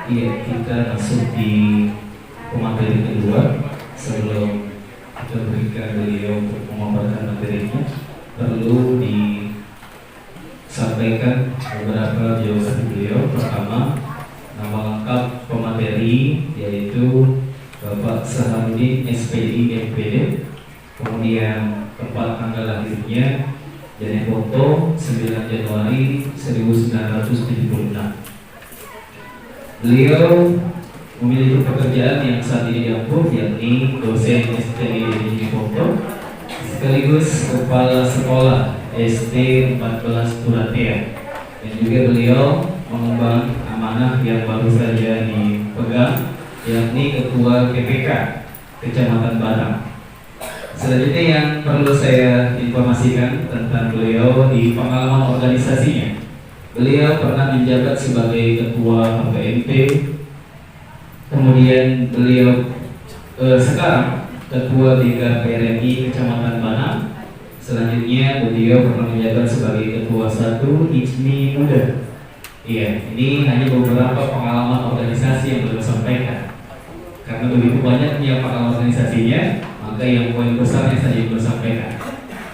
Iya, kita masuk di pemateri kedua. Sebelum kita berikan beliau untuk memaparkan materinya, perlu disampaikan beberapa biografi beliau. Pertama, nama lengkap pemateri yaitu Bapak Saharudin SPDI MPD. Kemudian tempat tanggal lahirnya dan foto 9 Januari 1976. Beliau memiliki pekerjaan yang saat ini diampuh, yakni dosen STI di Foto, sekaligus kepala sekolah SD 14 Turatea. Dan juga beliau mengemban amanah yang baru saja dipegang, yakni Ketua KPK Kecamatan Barang. Selanjutnya yang perlu saya informasikan tentang beliau di pengalaman organisasinya. Beliau pernah menjabat sebagai Ketua KPMP, kemudian beliau sekarang Ketua Bidang PRMI Kecamatan Banang. Selanjutnya beliau pernah menjabat sebagai Ketua 1 ICMI Muda. Iya, ini hanya beberapa pengalaman organisasi yang beliau sampaikan. Karena begitu banyaknya pengalaman organisasinya, maka yang poin besarnya saja beliau sampaikan.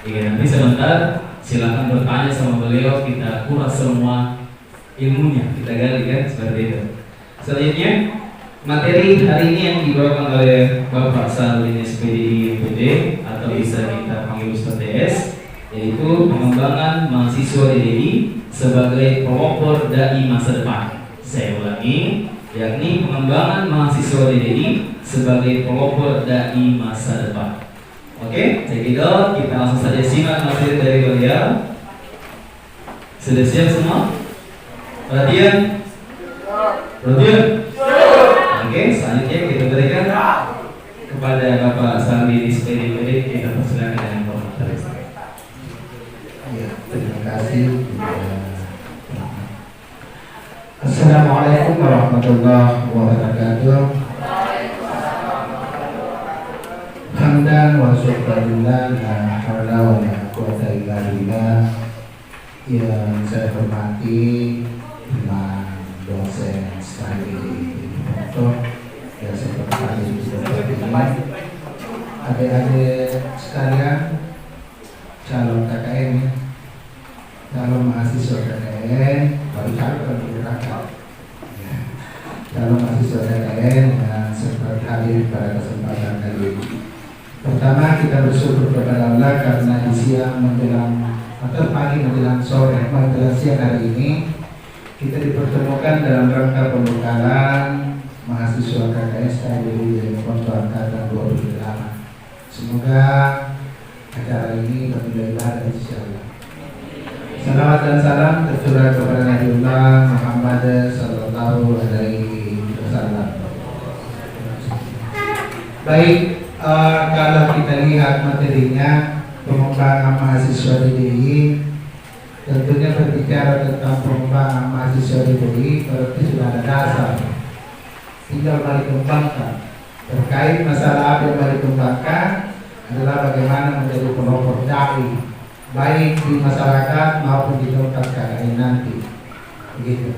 Iya, nanti sebentar silakan bertanya sama beliau, kita kuras semua ilmunya, kita gali kan, seperti itu. Selanjutnya, materi hari ini yang dibawakan oleh Bapak Saharudin SPDI MPD atau bisa kita panggil Ustaz TS, yaitu pengembangan mahasiswa DDI sebagai pelopor dai masa depan. Saya ulangi, yakni pengembangan mahasiswa DDI sebagai pelopor dai masa depan. Oke, jadi kita langsung saja simak materi dari beliau. Sudah siap semua? Perhatian? Perhatian? Oke, selanjutnya kita berikan kepada Bapak Saharudin SPDI. Kita persilakan dengan materi. Ya, terima kasih. Assalamualaikum warahmatullahi wabarakatuh. Hamdan wa syukranillah la haula wa la quwwata illa billah. Yang saya hormati teman dosen studi foto yang saya hormati adik-adik sekalian, calon KKN, calon mahasiswa KKN, baru calon calon mahasiswa KKN yang sempat hadir pada kesempatan kali ini. Pertama, kita bersyukur kepada Allah karena di siang menjelang atau pagi menjelang sore menjelang siang hari ini kita dipertemukan dalam rangka pembekalan mahasiswa KKS dari Konto Angkatan 28. Semoga acara ini bernilai ibadah insyaallah. Salawat dan salam tercurah kepada Nabiullah Muhammad sallallahu alaihi wasallam. Baik. Kalau kita lihat materinya pengembangan mahasiswa DDI, tentunya berbicara tentang pengembangan mahasiswa DDI berarti sudah ada dasar, tinggal balik kembangkan. Terkait masalah apa yang balik kembangkan adalah bagaimana menjadi pelopor dai baik di masyarakat maupun di tempat KKN nanti, begitu.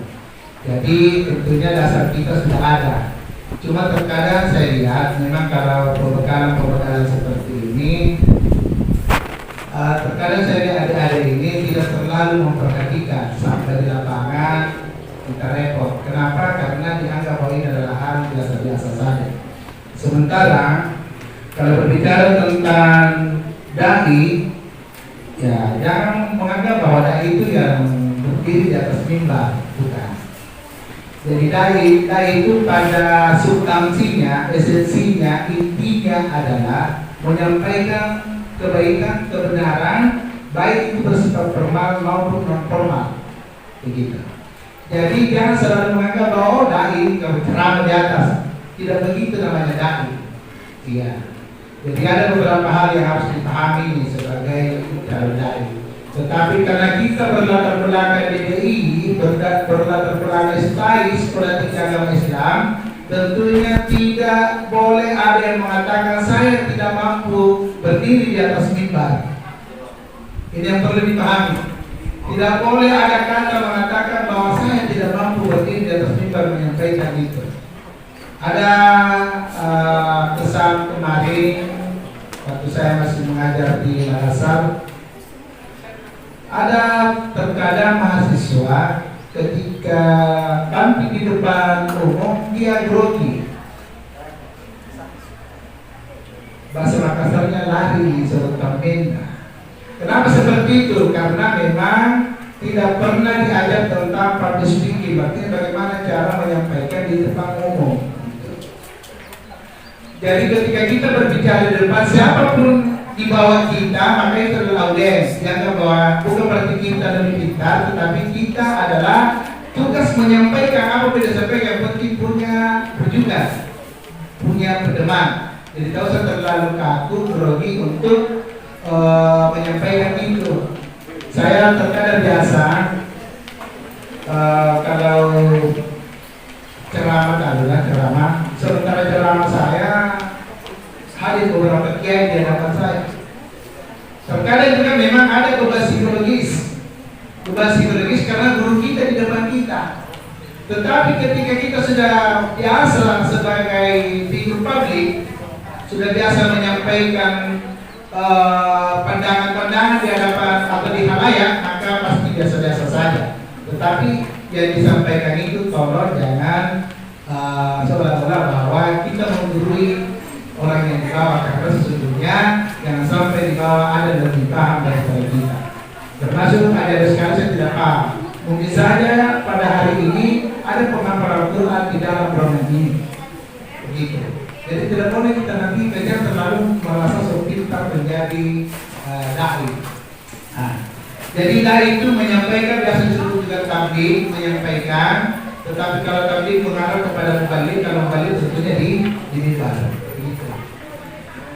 Jadi tentunya dasar kita sudah ada. Cuma terkadang saya lihat memang kalau pembekalan seperti ini, terkadang saya lihat adik-adik ini tidak terlalu memperhatikan sampai di lapangan kita repot. Kenapa? Karena dianggap bahwa ini adalah hal biasa-biasa saja. Sementara kalau berbicara tentang dai, ya jangan menganggap bahwa dai itu yang berdiri di atas mimbar, bukan. Jadi dai itu pada substansinya, esensinya, intinya adalah menyampaikan kebaikan, kebenaran, baik itu bersifat formal maupun non formal, begitu. Jadi jangan selalu menganggap bahwa dai kalau ceramah di atas, tidak begitu namanya dai. Iya. Jadi ada beberapa hal yang harus dipahami sebagai calon dai. Tetapi karena kita berlatar belakang DDI, berlatar belakang STI, sekolah tinggi agama Islam, tentunya tidak boleh ada yang mengatakan saya tidak mampu berdiri di atas mimbar. Ini yang perlu dipahami. Tidak boleh ada kata mengatakan bahwa saya tidak mampu berdiri di atas mimbar menyampaikan itu. Ada kesan kemarin waktu saya masih mengajar di Al-Azhar, ada terkadang mahasiswa ketika tampil di depan umum dia grogi. Bahasa Makassarnya lari serta mena. Kenapa seperti itu? Karena memang tidak pernah diajar tentang public speaking, artinya bagaimana cara menyampaikan di depan umum. Jadi ketika kita berbicara di depan siapapun di bawah kita, maka itu adalah audiens. Jangan bahwa bukan berarti kita lebih pintar, tetapi kita adalah tugas menyampaikan apa yang disampaikan, yang penting punya berjugas, punya berdeman. Jadi tidak usah terlalu kaku, grogi untuk menyampaikan itu. Saya terkadang biasa kalau ceramah, sementara ceramah saya hadir beberapa kiai di hadapan saya. Terkadang juga memang ada beban psikologis karena guru kita di depan kita. Tetapi ketika kita sudah biasa sebagai figur publik, sudah biasa menyampaikan pandangan-pandangan di hadapan atau di halayak, maka pasti biasa-biasa saja. Tetapi yang disampaikan itu tolong jangan seolah-olah bahwa kita menggurui orang yang di bawah, karena sesungguhnya jangan sampai di bawah ada yang lebih paham daripada kita. Termasuk ada sekali saya tidak paham. Mungkin saja pada hari ini ada pemaparan Quran di dalam ruangan ini. Begitu. Jadi tidak boleh kita nanti kejar terlalu merasa pintar menjadi dai. Jadi dai itu menyampaikan, biasa disebut juga tabligh, menyampaikan. Tetapi kalau tabligh mengarah kepada mubalik, kalau mubalik tentunya di mimbar.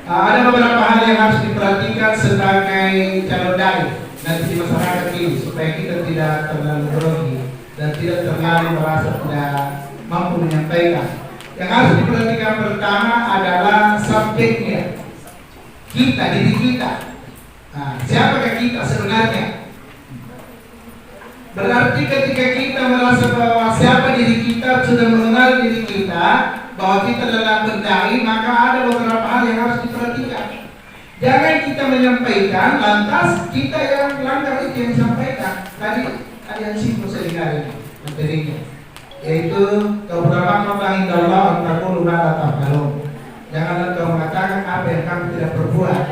Ada beberapa hal yang harus diperhatikan sebagai calon dai nanti di masyarakat ini supaya kita tidak terlalu grogi dan tidak terlalu merasa tidak mampu menyampaikan. Yang harus diperhatikan pertama adalah subjeknya, kita, diri kita. Siapakah kita sebenarnya? Berarti ketika kita merasa bahwa siapa diri kita, sudah mengenal diri kita, bahwa kita adalah pendai, maka ada beberapa hal yang harus diperhatikan. Jangan kita menyampaikan, lantas kita yang melanggar itu yang disampaikan. Tadi ada yang simpul sekali materinya, yaitu keberamahan indallah antakulu la taf'alun. Janganlah kau mengatakan apa yang kamu tidak perbuat.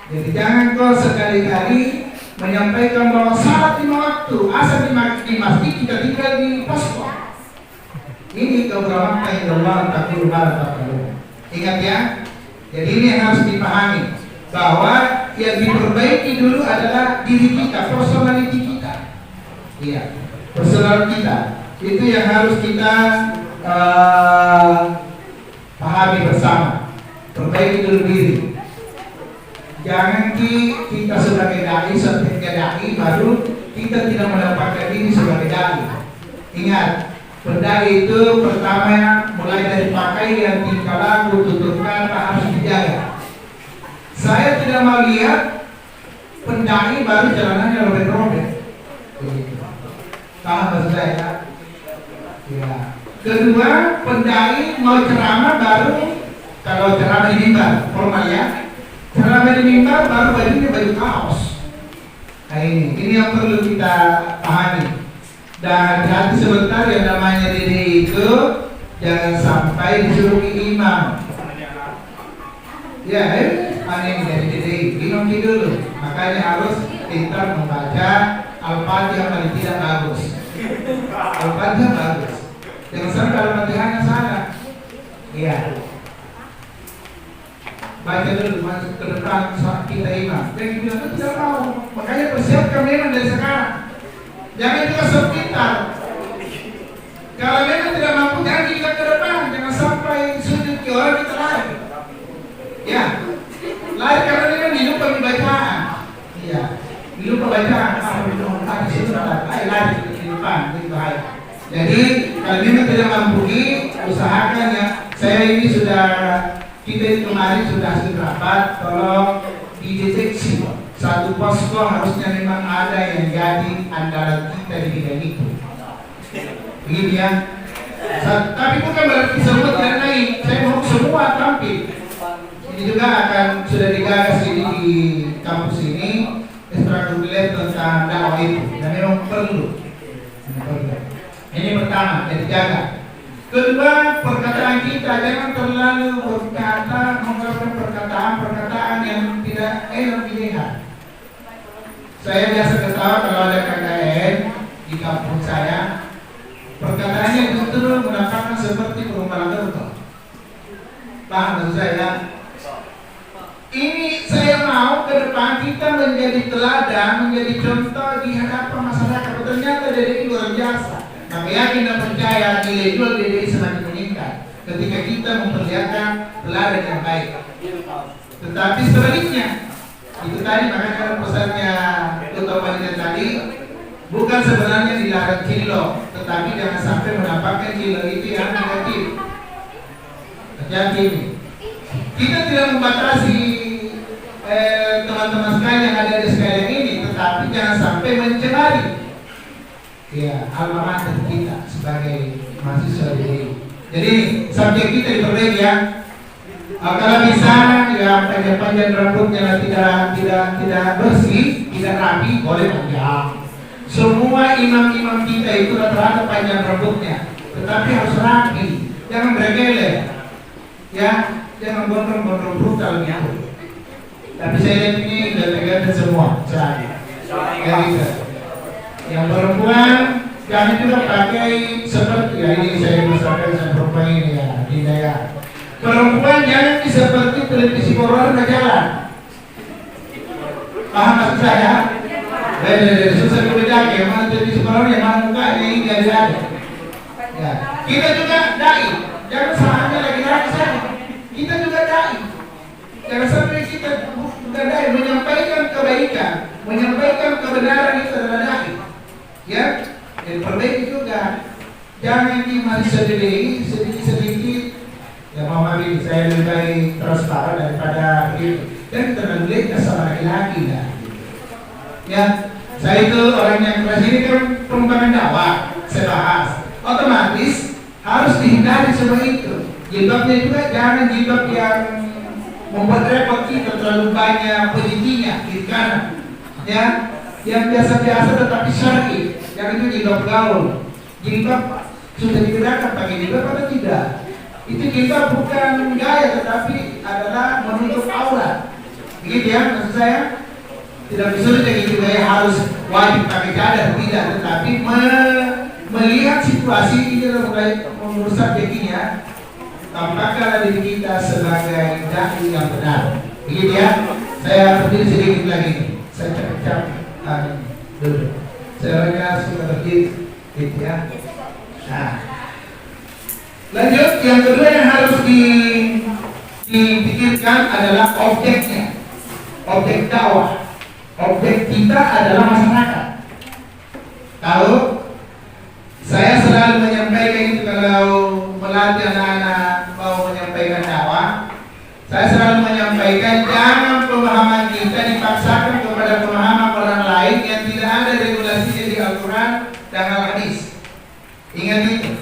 Jadi jangan kau sekali-kali menyampaikan bahwa salat 5 waktu, asal di masjid kita tinggal di posko. Ini keberamahan indallah antakulu la taf'alun. Ingat ya. Jadi ini yang harus dipahami, bahwa yang diperbaiki dulu adalah diri kita, personality kita. Iya, personal kita. Itu yang harus kita pahami bersama. Perbaiki dulu diri. Jangan kita sebagai dai, sebagai dai baru kita tidak mendapatkan diri sebagai dai. Ingat, pendai itu pertama mulai dari pakaian, tingkah laku, tutur kata harus dijaga. Saya tidak mau lihat pendai baru jalanannya robek-robek. Paham maksud saya? Ya. Kedua, pendai mau ceramah baru, kalau ceramah di mimbar formal ya, ceramah di mimbar baru bajunya baju kaos. Nah ini yang perlu kita pahami. Dan hati sebentar, yang namanya diri itu jangan sampai disuruh imam. Ya, aneh dari diri, imam dulu. Makanya harus pintar membaca Al-Fatihah, paling tidak bagus. Al-Fatihah bagus. Jangan sampai Al-Fatihahnya salah. Iya. Baca dulu masuk ke depan saat kita imam. Dan kita tidak mau. Makanya persiapkan memang dari sekarang. Jangan juga sekitar. Kalau memang tidak mampu, jangan kita ke depan. Jangan sampai sujud ke orang kita lari. Ya, lari karena memang dilupa bacaan. Iya, dilupa bacaan. Lari di depan, itu bahaya. Jadi kalau memang tidak mampu, usahakan ya. Saya ini sudah, kita kemarin sudah rapat, tolong dideteksi Satu posko harusnya memang ada yang jadi andalan kita di bidang itu. Begini ya. Tapi bukan berarti semua tidak naik. Saya mau semua tampil. Ini juga akan sudah digagas ini di kampus ini ekstrakurikuler tentang dakwah itu. Dan memang perlu. Ini pertama, jadi jaga. Kedua, perkataan kita jangan terlalu berkata menggunakan perkataan yang tidak elok dilihat. Saya biasa ketawa kalau ada KKN di kampung saya, perkataannya justru menampakkan seperti perumpamaan gerto. Paham maksud saya? Ini saya mau ke depan kita menjadi teladan, menjadi contoh di hadapan masyarakat. Ternyata DDI luar biasa. Maka yakin dan percaya nilai jual DDI semakin meningkat ketika kita memperlihatkan teladan yang baik. Tetapi sebaliknya, itu tadi makanya pesannya Ketua Panitia tadi, bukan sebenarnya dilarang cilo, tetapi jangan sampai menampakkan cilo itu yang negatif. Hati-hati ini. Kita tidak membatasi teman-teman sekalian yang ada di sekalian ini, tetapi jangan sampai mencemari ya alma mater kita sebagai mahasiswa ini. Jadi subjek kita diperbaiki ya. Kalau bisa ya panjang-panjang rambutnya tidak bersih, tidak rapi, boleh panjang. Semua imam-imam kita itu rata-rata panjang rambutnya, tetapi harus rapi, jangan bergele, ya, jangan gondrong-gondrong brutal gitu. Tapi saya lihat ini udah tegak semua, saya. Yang perempuan jangan juga pakai seperti ya ini saya misalkan saya perempuan ini ya di daerah. Perempuan jangan seperti televisi horor jalan. Paham maksud saya? Susah dibedakan yang mana televisi horor yang mana mukanya ini ada. Ya. Kita juga dai, jangan salahnya lagi saja. Kita juga dai. Jangan sampai kita bukan dai menyampaikan kebaikan, menyampaikan kebenaran itu adalah dai. Ya, dan perbaiki juga. Jangan di mahasiswa DDI sedikit-sedikit. Ya mau ini saya lebih baik transparan daripada itu. Dan terlalu lekas sama laki-laki lah. Ya, saya itu orang yang keras ini kan pengembangan dakwah, saya bahas. Otomatis harus dihindari semua itu. Jilbabnya juga jangan jilbab yang membuat repot kita terlalu banyak penitinya kiri kanan. Ya, yang biasa-biasa tetapi syar'i. Yang itu jilbab gaul. Jilbab sudah dibedakan pakai jilbab atau tidak? Itu kita bukan gaya tetapi adalah menutup aurat. Begitu ya maksud saya. Tidak bisa gitu gaya harus wajib pakai cadar tidak, tetapi melihat situasi ini mulai merusak dirinya. Tampaklah diri kita sebagai dai yang benar. Begitu ya. Saya berdiri sedikit lagi. Saya capek-capek duduk. Saya rasa sudah berdiri, gitu ya. Nah. Lanjut, yang kedua yang harus dipikirkan adalah objeknya. Objek dakwah. Objek kita adalah masyarakat. Tahu? Saya selalu menyampaikan itu kalau melatih anak-anak mau menyampaikan dakwah. Saya selalu menyampaikan jangan pemahaman kita dipaksakan kepada pemahaman orang lain yang tidak ada regulasinya di Al-Quran dan Al-Hadis. Ingat itu.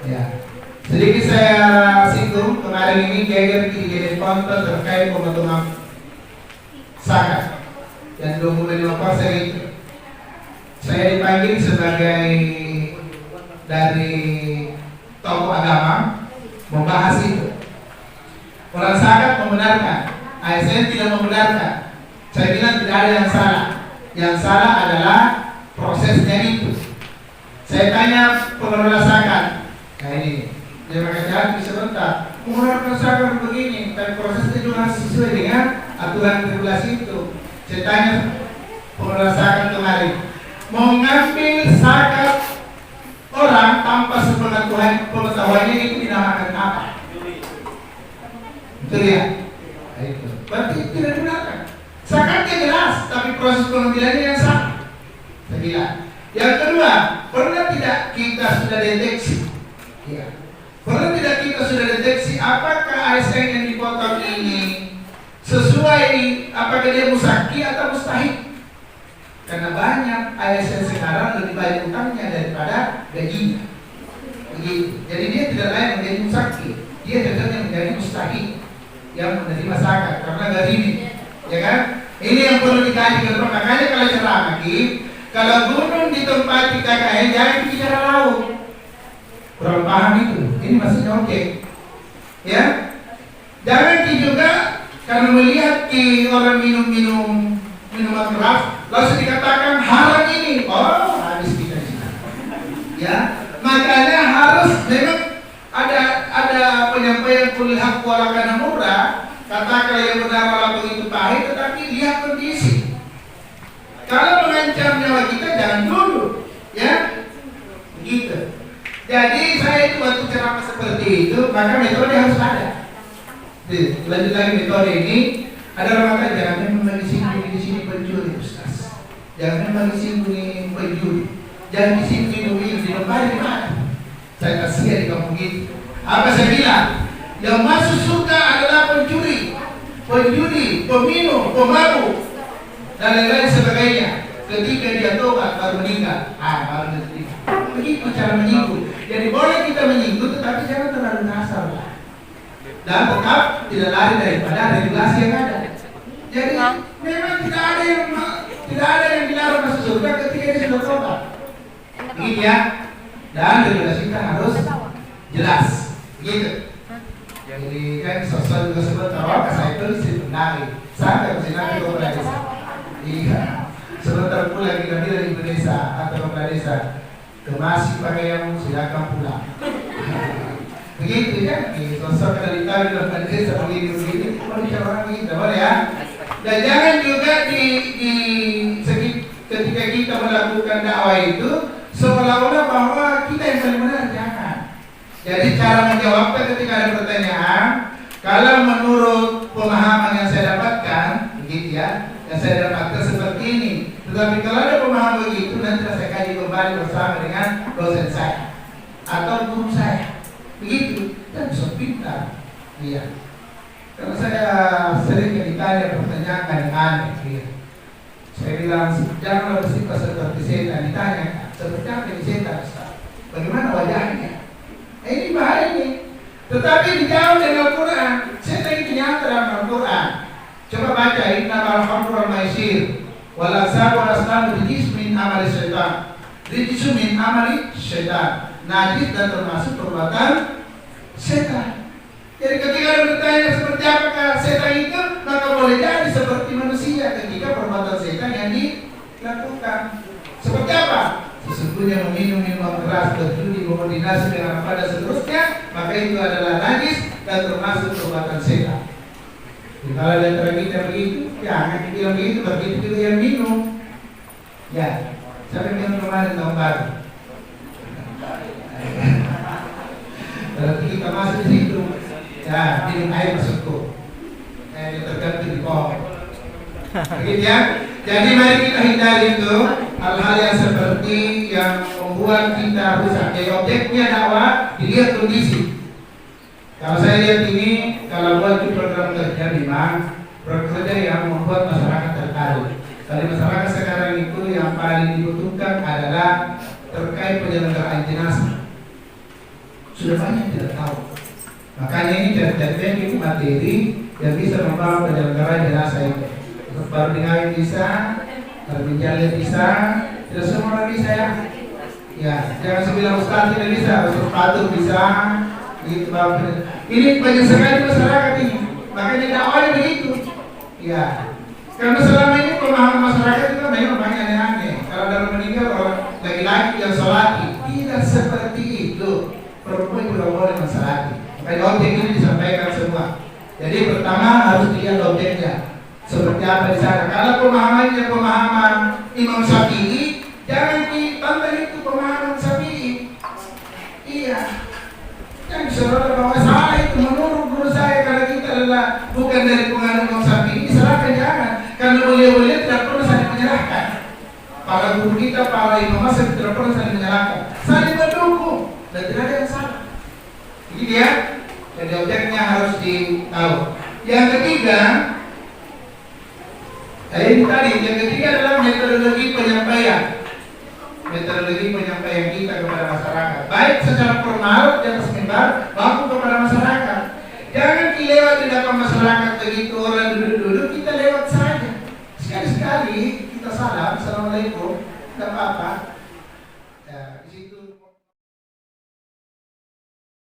Ya. Sedikit saya singgung kemarin ini Geger di konten terkait pembentukan zakat dan 25% itu. Saya dipanggil sebagai dari tokoh agama membahas itu. Orang zakat membenarkan, ASN tidak membenarkan. Saya bilang tidak ada yang salah. Yang salah adalah prosesnya itu. Saya tanya pengelola zakat. Nah ini, dia mengatakan sebentar, mengeluarkan zakat begini, tapi prosesnya juga sesuai dengan aturan regulasi itu. Saya tanya pengelola zakat kemarin, mau ngambil zakat orang tanpa sepengetahuannya itu dinamakan apa? Betul ya? Itu. Berarti tidak digunakan. Zakatnya jelas, tapi proses pengambilannya yang salah. Saya bilang. Yang kedua, pernah tidak kita sudah deteksi? Ya. Pernah tidak kita sudah deteksi apakah ASN yang dipotong ini sesuai apakah dia musaki atau mustahik? Karena banyak ASN sekarang lebih banyak utangnya daripada gajinya. Begitu. Jadi dia tidak layak menjadi musaki, dia cocoknya menjadi mustahik yang menerima zakat karena gharimi, ya kan? Ini yang perlu dikaji ke depan. Makanya kalau ceramah, kalau gunung ditempati KKN jangan bicara laut. Kurang paham itu. Ini maksudnya oke. Ya, jangan juga karena melihat orang minum minuman keras langsung dikatakan haram ini. Oh, habis kita di sini. Ya, makanya harus memang ada penyampaian kulil haq wala kana murah. Katakan yang benar walaupun itu pahit, tetapi lihat kondisi. Kalau mengancam nyawa kita jangan dulu, ya, begitu. Jadi saya itu waktu ceramah seperti itu, maka metode harus ada. Lanjut lagi metode ini, ada orang mengatakan jangan memang di sini pencuri, Ustaz. Jangan memang di sini pencuri. Jangan di sini duit di lemari di mana? Saya kasihan di kampung itu. Apa saya bilang? Yang masuk surga adalah pencuri, peminum, pemabuk, dan lain-lain sebagainya. Ketika dia tobat baru meninggal, baru meninggal. Begitu cara menyinggung. Jadi boleh kita menyinggung, tetapi jangan terlalu kasar, dan tetap tidak lari daripada regulasi yang ada. Jadi memang tidak ada yang dilarang masuk surga ketika dia sudah tobat. Begitu ya. Dan regulasi kita harus jelas. Begitu. Jadi kan sosok juga sebut kalau saya itu disebenari sampai kesini ke kepala desa. Iya. Sebentar pula kita bilang ibu desa atau kepala desa kemasi pakaianmu silakan pulang. Begitu ya. Sosok dari tahu dalam kepala desa begini. Kalau bicara orang begitu boleh ya. Dan jangan juga ketika kita melakukan dakwah itu seolah-olah bahwa kita yang paling benar, jangan. Jadi cara menjawabnya ketika ada pertanyaan, kalau menurut pemahaman yang saya dapatkan, begitu ya, yang saya dapatkan seperti ini. Tetapi kalau ada pemahaman begitu, nanti saya kaji kembali bersama dengan dosen saya atau guru saya, begitu. Dan bisa pintar, iya. Karena saya sering ditanya pertanyaan yang aneh, iya. Saya bilang janganlah bersifat seperti setan. Ditanya seperti apa ini setan, Ustaz? Bagaimana wajahnya? Ini bahaya ini. Tetapi dijawab dengan Al-Quran. Setan itu nyata dalam Al-Quran. Coba baca innamal khamru wal maisir wal ansab wal azlam rijis min amali syaitan. Rijis min amali syaitan. Najis dan termasuk perbuatan setan. Jadi ketika ada bertanya seperti apakah setan itu, maka boleh jadi seperti manusia ketika perbuatan setan yang dilakukan. Seperti apa? Sesungguhnya meminum minuman keras, berjudi, berkoordinasi dengan apa dan seterusnya, maka itu adalah najis dan termasuk perbuatan setan. Jadi kalau di antara kita begitu, jangan dibilang begitu, begitu juga yang minum. Ya, saya minum kemarin tahun baru. Berarti kita masuk di situ. Ya, minum air masukku. Tergantung di pohon. Begitu ya. Jadi mari kita hindari itu hal-hal yang seperti yang membuat kita rusak. Jadi objeknya dakwah, dilihat kondisi. Kalau saya lihat ini, kalau buat program kerja memang program kerja yang membuat masyarakat tertarik. Dari masyarakat sekarang itu yang paling dibutuhkan adalah terkait penyelenggaraan jenazah. Sudah banyak tidak tahu. Makanya ini jadi materi yang bisa membawa penyelenggaraan jenazah itu. Baru dikawin bisa, baru menjalin bisa, tidak semua orang bisa ya. Ya, jangan sebilang ustaz tidak bisa, ustaz Fatul bisa, gitu. Ini banyak sekali masyarakat ini, makanya dakwahnya begitu. Ya, karena selama ini pemahaman masyarakat itu memang banyak aneh-aneh. Kalau dalam meninggal orang laki-laki yang sholati, tidak seperti itu. Perempuan juga boleh mensolati. Makanya objek ini disampaikan semua. Jadi pertama harus dilihat objeknya. Seperti apa di sana. Kalau pemahamannya pemahaman Imam Syafi'i, jangan ditantang itu pemahaman Syafi'i. Iya. Jangan disuruh bahwa salah itu menurut guru saya karena kita adalah bukan dari pengaruh Imam Syafi'i, diserahkan jangan. Karena beliau-beliau tidak pernah saling menyerahkan. Para guru kita, para imam masjid tidak pernah saling menyerahkan. Saling mendukung dan tidak ada yang salah. Jadi ya. Jadi objeknya harus ditahu. Yang ketiga, Nah ini tadi, yang ketiga adalah metodologi penyampaian. Metodologi penyampaian kita kepada masyarakat, baik secara formal di atas mimbar maupun kepada masyarakat. Jangan lewat di depan masyarakat begitu orang duduk-duduk kita lewat saja. Sekali-sekali kita salam, assalamualaikum, tidak apa-apa.